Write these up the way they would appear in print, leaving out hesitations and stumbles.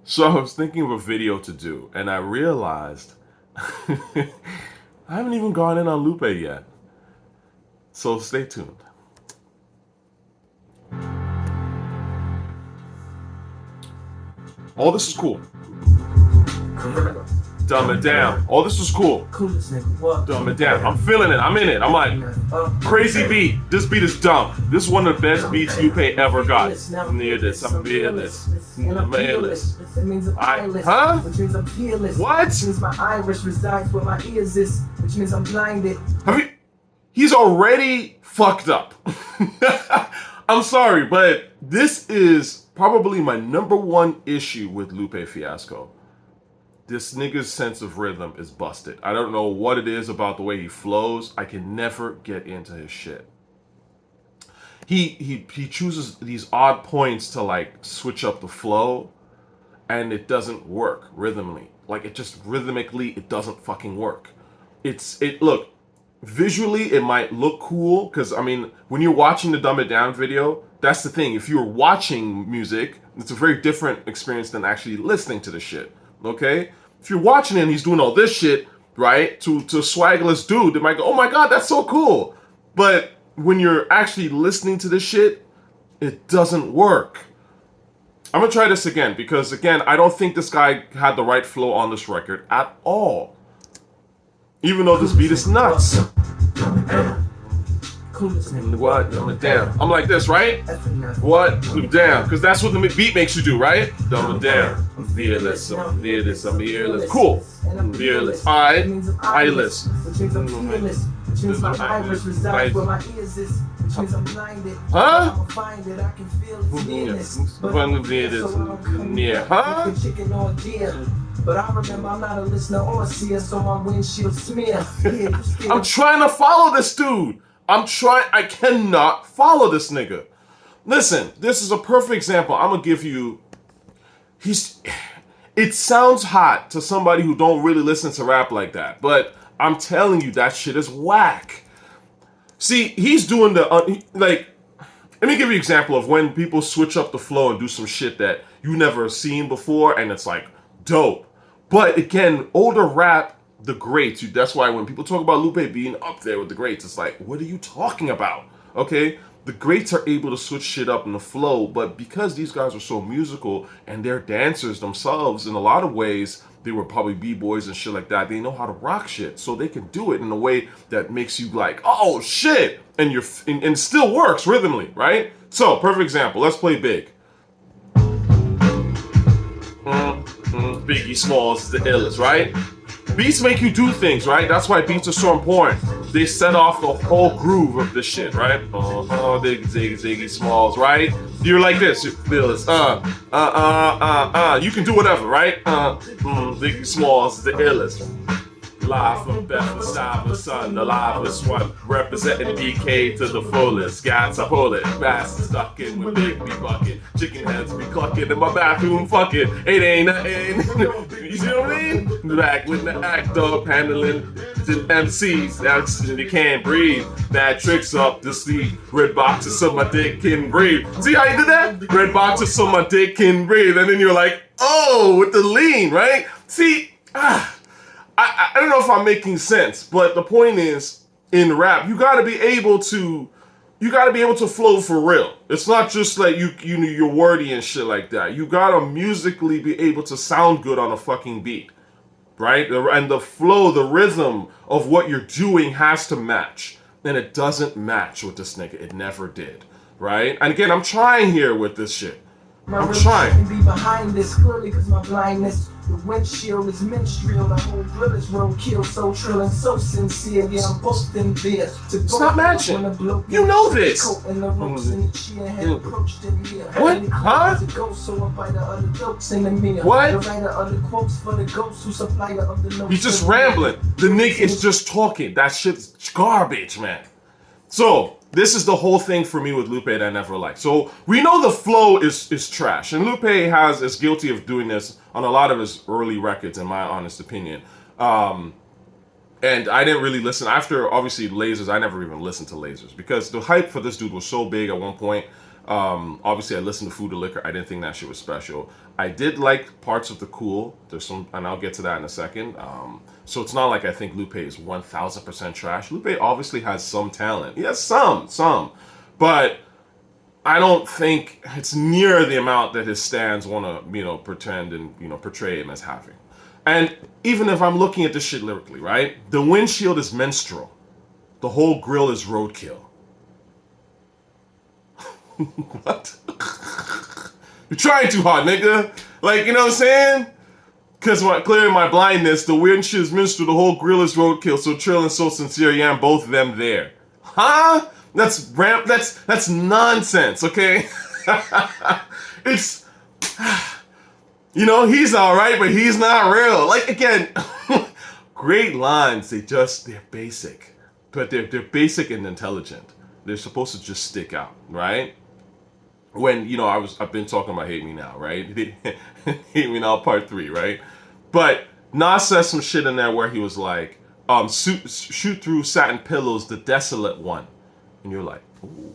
So I was thinking of a video to do, and I realized I haven't even gone in on Lupe yet. So stay tuned. All this is cool. Dumb it down. All this is cool. Dumb it down. I'm feeling it. I'm in it. I'm like, crazy beat. This beat is dumb. This is one of the best beats Lupe ever got. I'm near this. I'm fearless. I'm illest. Huh? Which means I'm fearless. What? Which means my iris resides where my ears is. Which means I'm blinded. He's already fucked up. I'm sorry, but this is probably my number one issue with Lupe Fiasco. This nigga's sense of rhythm is busted. I don't know what it is about the way he flows. I can never get into his shit. He chooses these odd points to like switch up the flow, and it doesn't work rhythmically. Like it just rhythmically, it doesn't fucking work. Look, visually it might look cool because I mean when you're watching the Dumb It Down video, that's the thing. If you're watching music, it's a very different experience than actually listening to the shit. Okay? If you're watching it and he's doing all this shit, right, to a swagless dude, they might go, oh my god, that's so cool. But when you're actually listening to this shit, it doesn't work. I'm gonna try this again because again, I don't think this guy had the right flow on this record at all. Even though this beat is nuts. What? Dumb it down. I'm like this, right? What? Down. Because that's what the beat makes you do, right? Dumb it down. I'm fearless. I'm fearless. I'm fearless. Cool. I'm fearless. Eyeless. Which means I'm fearless. Which means my iris resides where my ears is. Which means I'm blinded. Huh? I'm find it. I can feel its nearness. But Yeah. Huh? Chicken or deer. But I remember I'm not a listener or a seer, so my windshield smear. I'm trying to follow this dude. I cannot follow this nigga. Listen, this is a perfect example. I'm gonna give you. It sounds hot to somebody who don't really listen to rap like that, but I'm telling you that shit is whack. See, he's doing like. Let me give you an example of when people switch up the flow and do some shit that you never seen before, and it's like dope. But again, older rap, the greats. That's why when people talk about Lupe being up there with the greats, it's like, what are you talking about? Okay? The greats are able to switch shit up in the flow, but because these guys are so musical and they're dancers themselves, in a lot of ways, they were probably b-boys and shit like that. They know how to rock shit, so they can do it in a way that makes you like, oh shit, and it still works rhythmically, right? So, perfect example. Let's play Big. Biggie Smalls is the illest, right? Beats make you do things, right? That's why beats are so important. They set off the whole groove of this shit, right? Biggie Smalls, right? You're like this, you're illest. You can do whatever, right? Biggie Smalls is the illest. Live from Bedford, Stuyvesant, son, the livest one. Representing DK to the fullest. Guys, I pull it. Bastards stuck in with Big B bucket. Chicken heads be clucking in my bathroom, fucking. It ain't nothing. You see what I mean? Back with the act dog handling the MCs. Oxygen, you can't breathe. Bad tricks up the sleeve. Red boxes so my dick can breathe. See how you did that? Red boxes so my dick can breathe. And then you're like, oh, with the lean, right? See, I don't know if I'm making sense, but the point is, in rap, you gotta be able to flow for real. It's not just like you're wordy and shit like that. You gotta musically be able to sound good on a fucking beat, right? And the flow, the rhythm of what you're doing has to match, and it doesn't match with this nigga. It never did, right? And again, I'm trying here with this shit. I'm trying. Can be behind this clearly because my blindness. The windshield is minstrel. The whole grill is road kill. So trill and so sincere. Yeah, I'm boasting there. It's not matching. You know this. What? Huh? What? He's just rambling. The nigga is just talking. That shit's garbage, man. So, this is the whole thing for me with Lupe that I never liked. So, we know the flow is trash. And Lupe is guilty of doing this on a lot of his early records, in my honest opinion. And I didn't really listen. After, obviously, Lasers, I never even listened to Lasers. Because the hype for this dude was so big at one point. Obviously, I listened to Food to Liquor. I didn't think that shit was special. I did like parts of the Cool. There's some, and I'll get to that in a second. So it's not like I think Lupe is 1000% trash. Lupe obviously has some talent. He has some, but I don't think it's near the amount that his stans want to, pretend and, portray him as having. And even if I'm looking at this shit lyrically, right? The windshield is menstrual. The whole grill is roadkill. What? You're trying too hard, nigga. Like, you know what I'm saying? Because clearing my blindness, the windshield is minstrel, the whole grill is roadkill, so trill and so sincere, yeah, and both of them there. Huh? That's nonsense, okay? It's, he's alright, but he's not real. Like, again, great lines, they're basic. But they're basic and intelligent. They're supposed to just stick out, right? When, I've been talking about Hate Me Now, right? Hate Me Now Part 3, right? But Nas says some shit in there where he was like, shoot through satin pillows, the desolate one. And you're like, ooh.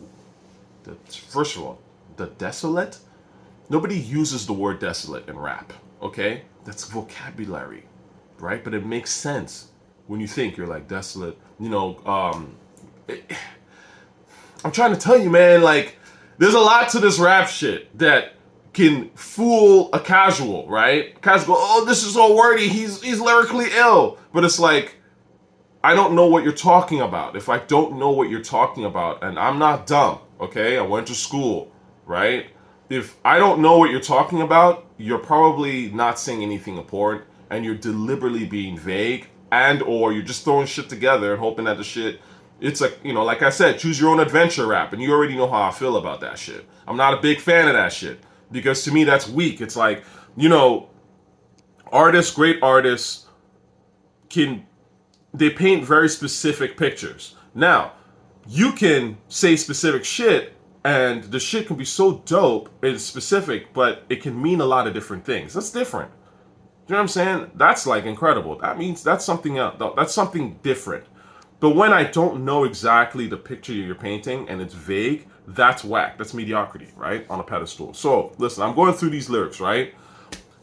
First of all, the desolate? Nobody uses the word desolate in rap, okay? That's vocabulary, right? But it makes sense when you think. You're like, desolate, I'm trying to tell you, man, like, there's a lot to this rap shit that can fool a casual, right? Casual, oh, this is so wordy, he's lyrically ill. But it's like, I don't know what you're talking about. If I don't know what you're talking about, and I'm not dumb, okay? I went to school, right? If I don't know what you're talking about, you're probably not saying anything important, and you're deliberately being vague, and or you're just throwing shit together and hoping that the shit, it's like, like I said, choose your own adventure rap, and you already know how I feel about that shit. I'm not a big fan of that shit, because to me that's weak. It's like, great artists they paint very specific pictures. Now, you can say specific shit, and the shit can be so dope and specific, but it can mean a lot of different things. That's different. You know what I'm saying? That's like incredible. That means that's something else. That's something different. But when I don't know exactly the picture you're painting and it's vague, that's whack. That's mediocrity, right? On a pedestal. So, listen, I'm going through these lyrics, right?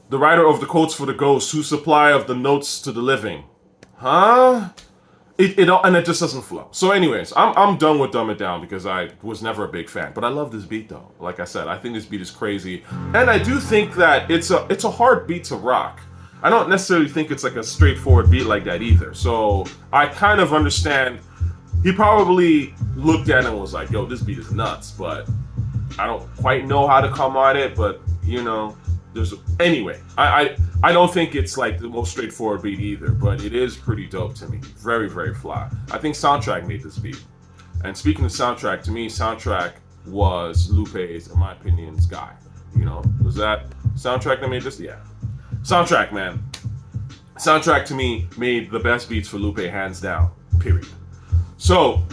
The writer of the quotes for the ghosts, whose supply of the notes to the living. Huh? And it just doesn't flow. So anyways, I'm done with Dumb It Down because I was never a big fan. But I love this beat though. Like I said, I think this beat is crazy. And I do think that it's a hard beat to rock. I don't necessarily think it's like a straightforward beat like that either. So I kind of understand. He probably looked at it and was like, yo, this beat is nuts. But I don't quite know how to come at it. But, anyway, I don't think it's like the most straightforward beat either. But it is pretty dope to me. Very, very fly. I think Soundtrakk made this beat. And speaking of Soundtrakk, to me, Soundtrakk was Lupe's, in my opinion, guy. Was that Soundtrakk that made this? Yeah. Soundtrakk, man. Soundtrakk to me made the best beats for Lupe, hands down. Period. So,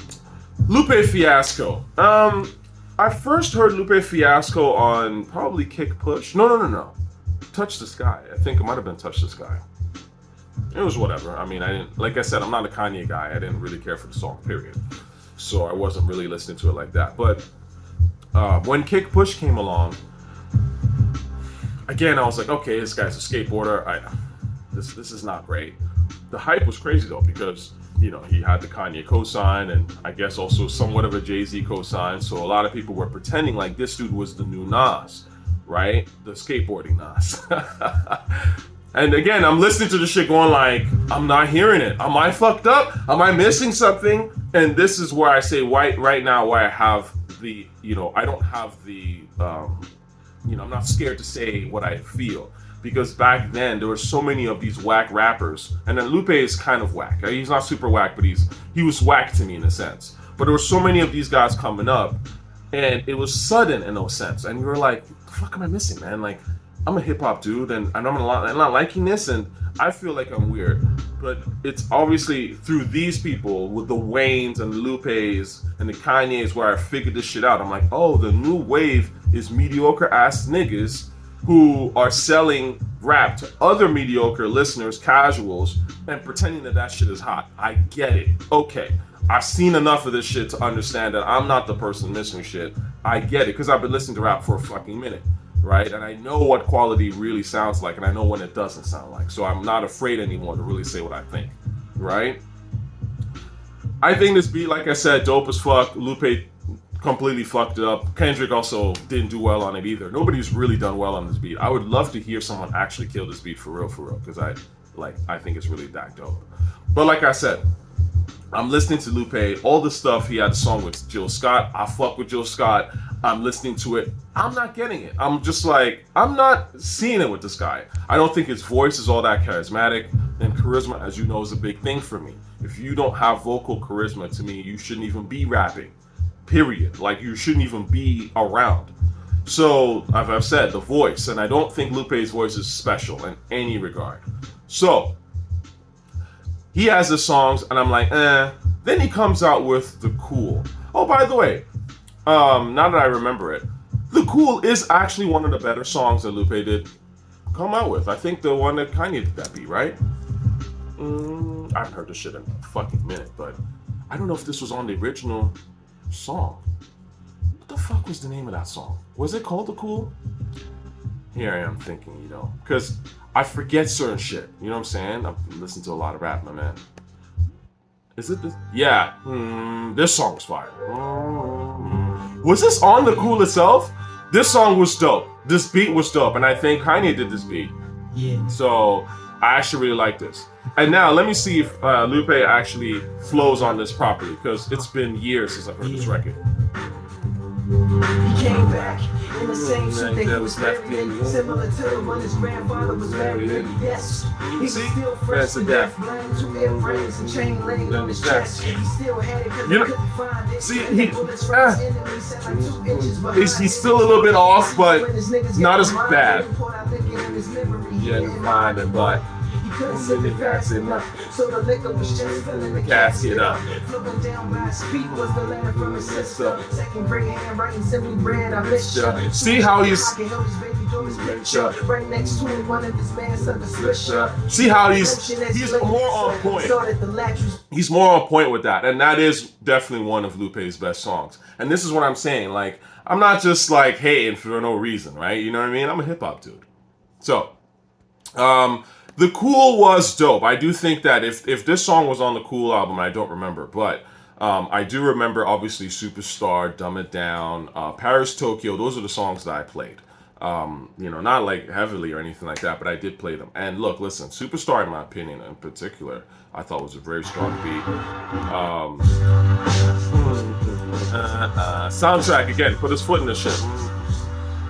Lupe Fiasco. I first heard Lupe Fiasco on probably Kick Push. No. Touch the Sky. I think it might have been Touch the Sky. It was whatever. I mean, I didn't, like I said, I'm not a Kanye guy. I didn't really care for the song, period. So I wasn't really listening to it like that. But when Kick Push came along, again, I was like, okay, this guy's a skateboarder. This is not great. The hype was crazy though, because he had the Kanye cosign, and I guess also somewhat of a Jay-Z cosign. So a lot of people were pretending like this dude was the new Nas, right? The skateboarding Nas. And again, I'm listening to the shit going like, I'm not hearing it. Am I fucked up? Am I missing something? And this is where I say right now why I have the, I don't have the, I'm not scared to say what I feel. Because back then, there were so many of these whack rappers. And then Lupe is kind of whack. He's not super whack, but he was whack to me in a sense. But there were so many of these guys coming up. And it was sudden in no sense. And you were like, what the fuck am I missing, man? Like, I'm a hip-hop dude, and I'm not liking this, and I feel like I'm weird. But it's obviously through these people, with the Waynes and the Lupes and the Kanyes, where I figured this shit out. I'm like, oh, the new wave is mediocre-ass niggas who are selling rap to other mediocre listeners, casuals, and pretending that shit is hot. I get it. Okay. I've seen enough of this shit to understand that I'm not the person missing shit. I get it, because I've been listening to rap for a fucking minute, right? And I know what quality really sounds like, and I know when it doesn't sound like. So I'm not afraid anymore to really say what I think, right? I think this beat, like I said, dope as fuck. Lupe completely fucked it up. Kendrick also didn't do well on it either. Nobody's really done well on this beat. I would love to hear someone actually kill this beat for real, because I think it's really that dope. But like I said, I'm listening to Lupe, all the stuff. He had a song with Jill Scott. I fuck with Jill Scott. I'm listening to it. I'm not getting it. I'm just like, I'm not seeing it with this guy. I don't think his voice is all that charismatic. And charisma, as you know, is a big thing for me. If you don't have vocal charisma, to me, you shouldn't even be rapping. Period. Like, you shouldn't even be around. So, I've said, the voice. And I don't think Lupe's voice is special in any regard. So, he has the songs, and I'm like, Then he comes out with The Cool. Oh, by the way, now that I remember it, The Cool is actually one of the better songs that Lupe did come out with. I think the one that Kanye did that beat, right? I haven't heard this shit in a fucking minute, but I don't know if this was on the original song. What the fuck was the name of that song? Was it called The Cool? Here I am thinking, because I forget certain shit. You know what I'm saying? I've listened to a lot of rap, my man. Is it this? Yeah. This song was fire. Was this on The Cool itself? This song was dope. This beat was dope, and I think Kanye did this beat. Yeah. So I actually really like this. And now let me see if Lupe actually flows on this properly, because it's been years since I've heard this record. He came back in the same suit that he was buried in, similar to when his grandfather was buried in. Yes, he was still fresh to death, blind to airframes and chain laying on his chest. He still had it because he couldn't find it. See, he's still a little bit off, but not as bad. Yeah, find it, but couldn't sip it fast enough, so the liquor was just filling the casket up. Flipping down my speed was the letter from his sister. Second grade handwriting, simply bread, I missed you. See how he's... Right next to him, one of his bands of the swisher. See how he's more on point. He's more on point with that, and that is definitely one of Lupe's best songs. And this is what I'm saying, like, I'm not just like hating for no reason, right? You know what I mean? I'm a hip-hop dude. So, The Cool was dope. I do think that if this song was on the Cool album, I don't remember, but I do remember obviously Superstar, Dumb It Down, Paris, Tokyo. Those are the songs that I played. Not like heavily or anything like that, but I did play them. And look, listen, Superstar, in my opinion, in particular, I thought was a very strong beat. Soundtrakk, again, put his foot in the shit.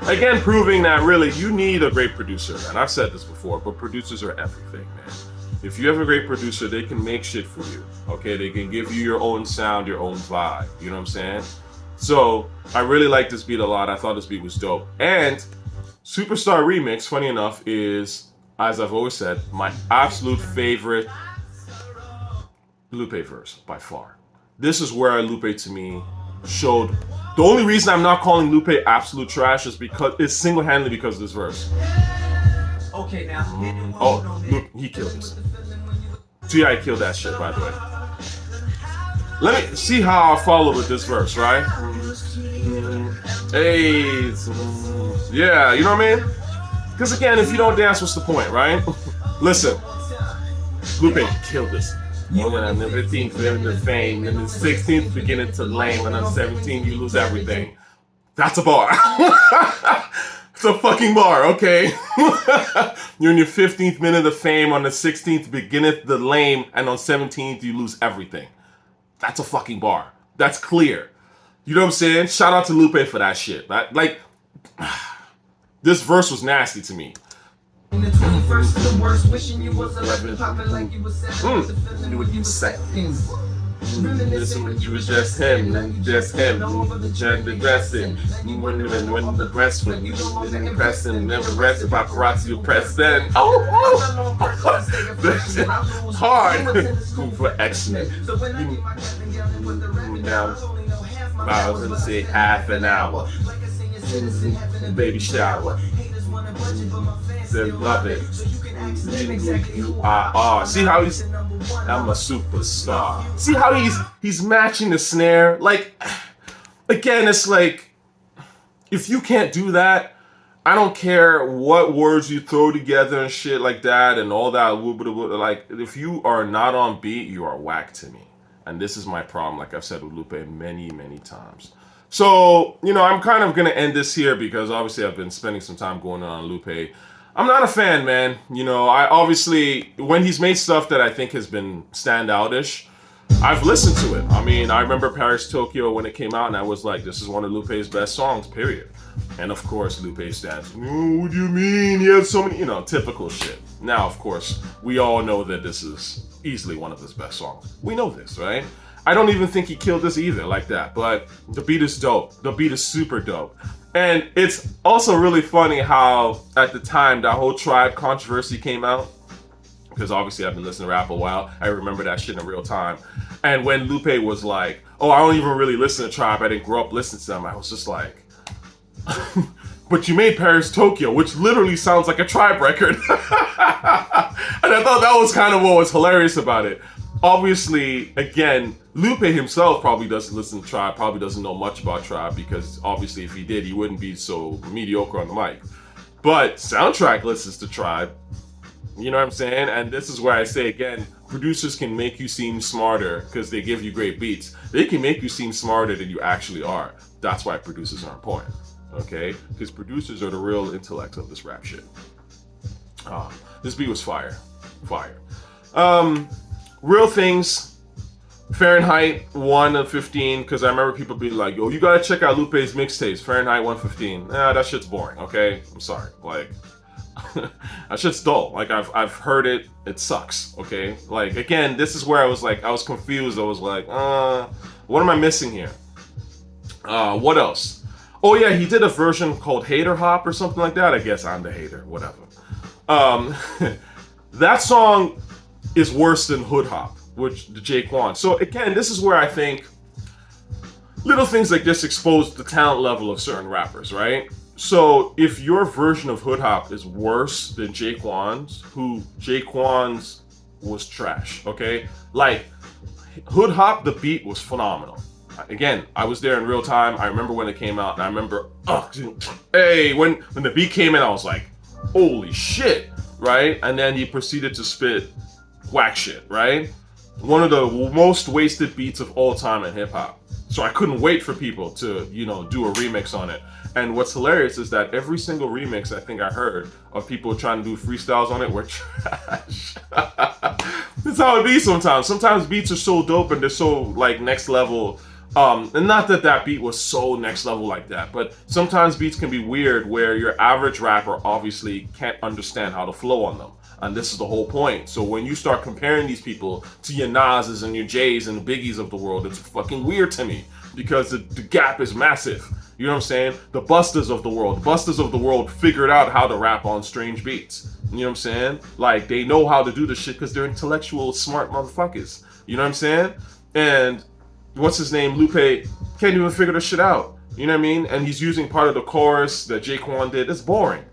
Again, proving that really you need a great producer, man. I've said this before, but producers are everything, man. If you have a great producer, they can make shit for you, okay? They can give you your own sound, your own vibe, you know what I'm saying? So, I really like this beat a lot. I thought this beat was dope. And Superstar Remix, funny enough, is, as I've always said, my absolute favorite Lupe verse, by far. This is where Lupe, to me, showed... The only reason I'm not calling Lupe absolute trash is because it's single-handedly because of this verse. Okay, now. Oh, look, he killed this. T.I. killed that shit, by the way. Let me see how I follow with this verse, right? Hey, yeah, you know what I mean? Because again, if you don't dance, what's the point, right? Listen, Lupe killed this. On the 15th, living the fame, and the 16th, beginning to lame, and on 17, you lose everything. That's a bar. It's a fucking bar, okay? You're in your 15th minute of fame, on the 16th, beginneth the lame, and on 17th, you lose everything. That's a fucking bar. That's clear. You know what I'm saying? Shout out to Lupe for that shit. This verse was nasty to me. In the 21st to the worst, wishing you was 11, popping like you was 7. You would use seconds. Reminiscing when you was just him, and just him. The dressing. When the breast, when you didn't press him, never rest. Paparazzi, you press then. This shit hard for excellent. Now, I was gonna say half an hour. Baby shower. they love it. See how he's, I'm a superstar. See how he's matching the snare? Like, again, it's like, if you can't do that, I don't care what words you throw together and shit like that and all that. Like, if you are not on beat, you are whack to me. And this is my problem, like I've said with Lupe many, many times. So, you know, I'm kind of going to end this here because obviously I've been spending some time going on Lupe. I'm not a fan, man. You know, I obviously, when he's made stuff that I think has been standout-ish, I've listened to it. I mean, I remember Paris, Tokyo when it came out, and I was like, this is one of Lupe's best songs, period. And of course, Lupe stands, oh, what do you mean? He has so many, you know, typical shit. Now, of course, we all know that this is easily one of his best songs. We know this, right? I don't even think he killed this either like that, but the beat is dope. The beat is super dope. And it's also really funny how, at the time, that whole Tribe controversy came out. Because obviously I've been listening to rap a while. I remember that shit in real time. And when Lupe was like, oh, I don't even really listen to Tribe. I didn't grow up listening to them. I was just like, but you made Paris, Tokyo, which literally sounds like a Tribe record. And I thought that was kind of what was hilarious about it. Obviously, again, Lupe himself probably doesn't listen to Tribe, probably doesn't know much about Tribe, because obviously if he did, he wouldn't be so mediocre on the mic. But Soundtrakk listens to Tribe. You know what I'm saying? And this is where I say again, producers can make you seem smarter because they give you great beats. They can make you seem smarter than you actually are. That's why producers are important, okay? Because producers are the real intellects of this rap shit. This beat was fire. Real things, Fahrenheit 1:15, because I remember people being like, yo, you gotta check out Lupe's mixtapes, Fahrenheit 1:15. Nah, that shit's boring, okay? I'm sorry, like, that shit's dull. Like, I've heard it, it sucks, okay? Like, again, this is where I was like, I was confused. I was like, what am I missing here? What else? Oh yeah, he did a version called Hater Hop or something like that. I guess I'm the hater, whatever. That song is worse than Hood Hop, which the J-Kwon. So again, this is where I think little things like this expose the talent level of certain rappers, right? So if your version of Hood Hop is worse than J-Kwon's, J-Kwon's was trash, okay? Like, Hood Hop, the beat was phenomenal. Again, I was there in real time. I remember when it came out, and I remember, hey, when the beat came in, I was like, holy shit, right? And then he proceeded to spit whack shit, right? One of the most wasted beats of all time in hip hop. So I couldn't wait for people to, you know, do a remix on it. And what's hilarious is that every single remix I think I heard of people trying to do freestyles on it were trash. That's how it be sometimes. Sometimes beats are so dope and they're so like next level. And not that that beat was so next level like that, but sometimes beats can be weird where your average rapper obviously can't understand how to flow on them. And this is the whole point. So when you start comparing these people to your Nas's and your J's and the Biggies of the world, it's fucking weird to me because the gap is massive. You know what I'm saying? The Busters of the world figured out how to rap on strange beats. You know what I'm saying? Like, they know how to do this shit because they're intellectual, smart motherfuckers. You know what I'm saying? And what's his name? Lupe can't even figure this shit out. You know what I mean? And he's using part of the chorus that J-Kwon did. It's boring.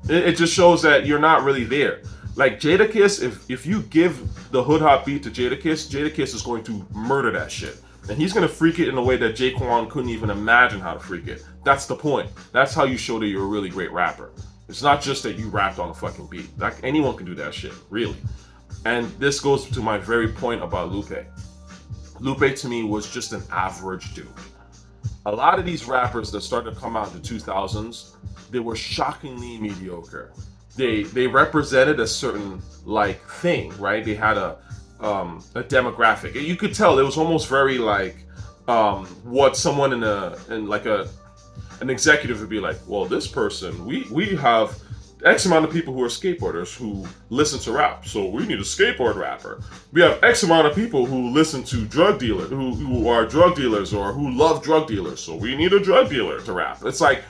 It just shows that you're not really there. Like Jadakiss, if you give the Hood Hop beat to Jadakiss is going to murder that shit. And he's going to freak it in a way that J-Kwon couldn't even imagine how to freak it. That's the point. That's how you show that you're a really great rapper. It's not just that you rapped on a fucking beat. Like, anyone can do that shit, really. And this goes to my very point about Lupe. Lupe to me was just an average dude. A lot of these rappers that started to come out in the 2000s, they were shockingly mediocre. They represented a certain like thing, right? They had a demographic. You could tell it was almost very like what someone in an executive would be like. Well, this person, we have X amount of people who are skateboarders who listen to rap, so we need a skateboard rapper. We have X amount of people who listen to drug dealers, who are drug dealers or who love drug dealers, so we need a drug dealer to rap. It's like,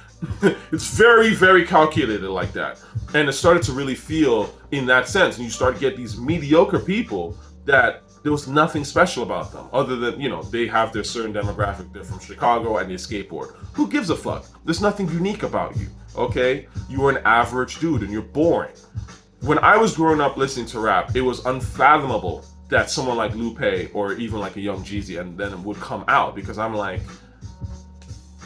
it's very, very calculated like that. And it started to really feel in that sense. And you start to get these mediocre people that there was nothing special about them other than, you know, they have their certain demographic. They're from Chicago and they skateboard. Who gives a fuck? There's nothing unique about you, okay? You are an average dude and you're boring. When I was growing up listening to rap, it was unfathomable that someone like Lupe or even like a Young Jeezy and then would come out, because I'm like,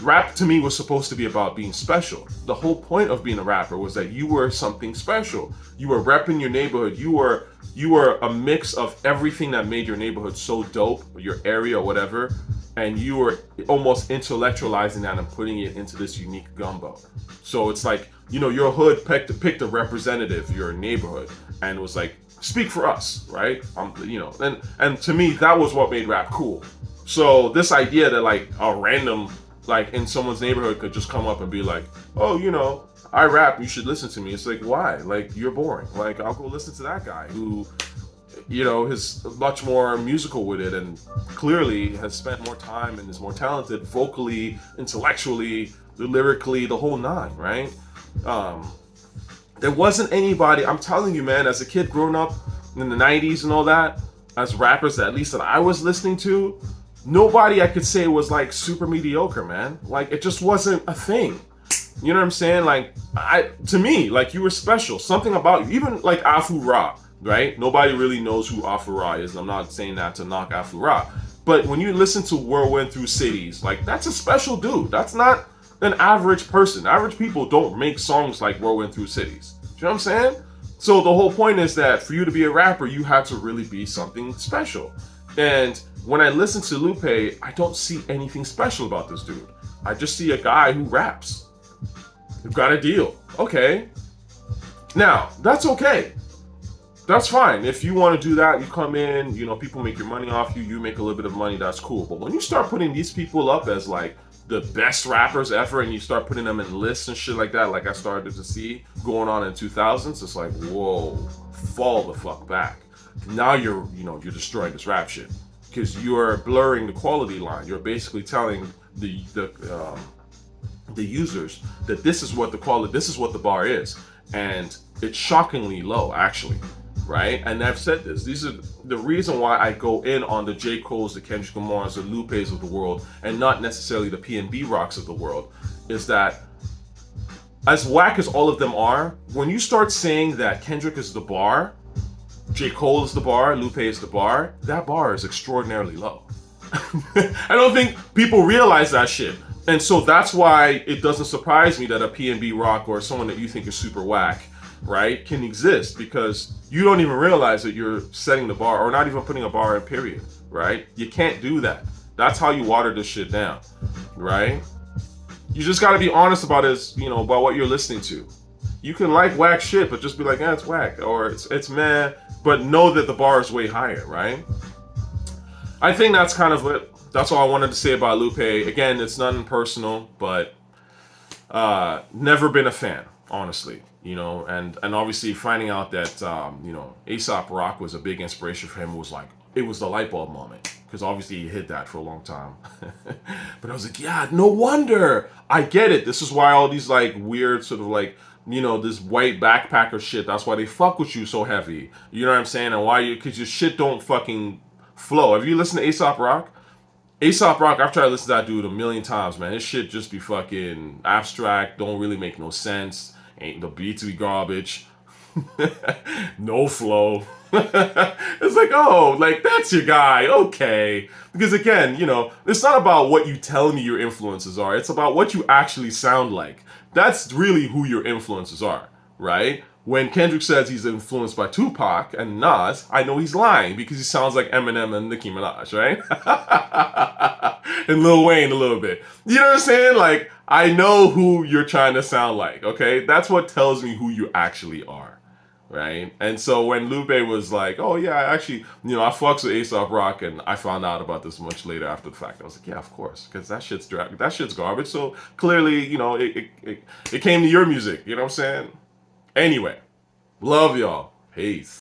rap to me was supposed to be about being special. The whole point of being a rapper was that you were something special. You were repping your neighborhood. You were a mix of everything that made your neighborhood so dope, or your area or whatever, and you were almost intellectualizing that and putting it into this unique gumbo. So it's like, you know, your hood picked a representative, your neighborhood, and it was like, speak for us, right? You know, and to me, that was what made rap cool. So this idea that like a random, like in someone's neighborhood could just come up and be like, oh, you know, I rap, you should listen to me. It's like, why? Like, you're boring. Like, I'll go listen to that guy who, you know, is much more musical with it and clearly has spent more time and is more talented vocally, intellectually, lyrically, the whole nine, right? There wasn't anybody, I'm telling you, man, as a kid growing up in the 90s and all that, as rappers, at least that I was listening to, nobody I could say was like super mediocre, man. Like, it just wasn't a thing. You know what I'm saying? Like, to me, like, you were special. Something about you, even like Afu-Ra, right? Nobody really knows who Afu-Ra is. I'm not saying that to knock Afu-Ra. But when you listen to Whirlwind Through Cities, like, that's a special dude. That's not an average person. Average people don't make songs like Whirlwind Through Cities. Do you know what I'm saying? So the whole point is that for you to be a rapper, you had to really be something special. And when I listen to Lupe, I don't see anything special about this dude. I just see a guy who raps. You've got a deal. Okay. Now, that's okay. That's fine. If you want to do that, you come in, you know, people make your money off you, you make a little bit of money, that's cool. But when you start putting these people up as like the best rappers ever and you start putting them in lists and shit like that, like I started to see going on in 2000s, it's like, whoa, fall the fuck back. Now you're destroying this rap shit because you're blurring the quality line. You're basically telling the users that this is what the bar is, and it's shockingly low, actually, right? And I've said this. These are the reason why I go in on the J. Cole's, the Kendrick Lamar's, the Lupes of the world, and not necessarily the P&B Rocks of the world, is that as whack as all of them are, when you start saying that Kendrick is the bar, J. Cole is the bar, Lupe is the bar, that bar is extraordinarily low. I don't think people realize that shit. And so that's why it doesn't surprise me that a P&B Rock or someone that you think is super whack, right, can exist, because you don't even realize that you're setting the bar or not even putting a bar in, period, right? You can't do that. That's how you water this shit down, right? You just got to be honest about about what you're listening to. You can like whack shit, but just be like, it's whack, or it's meh, but know that the bar is way higher, right? I think that's kind of it. That's all I wanted to say about Lupe. Again, it's nothing personal, but never been a fan, honestly. And obviously finding out that Aesop Rock was a big inspiration for him was like, it was the light bulb moment, because obviously he hid that for a long time. But I was like, yeah, no wonder. I get it. This is why all these like weird sort of like, this white backpacker shit, that's why they fuck with you so heavy. You know what I'm saying? And because your shit don't fucking flow. Have you listened to Aesop Rock? Aesop Rock, I've tried to listen to that dude a million times, man. His shit just be fucking abstract, don't really make no sense. Ain't the beats be garbage. No flow. It's like, oh, like that's your guy, okay. Because again, it's not about what you tell me your influences are. It's about what you actually sound like. That's really who your influences are, right? When Kendrick says he's influenced by Tupac and Nas, I know he's lying because he sounds like Eminem and Nicki Minaj, right? And Lil Wayne a little bit. You know what I'm saying? Like, I know who you're trying to sound like, okay? That's what tells me who you actually are, right? And so when Lupe was like, oh yeah, I actually, I fucks with Aesop Rock, and I found out about this much later after the fact. I was like, yeah, of course, because that shit's garbage. So clearly, it came to your music, you know what I'm saying? Anyway, love y'all. Peace.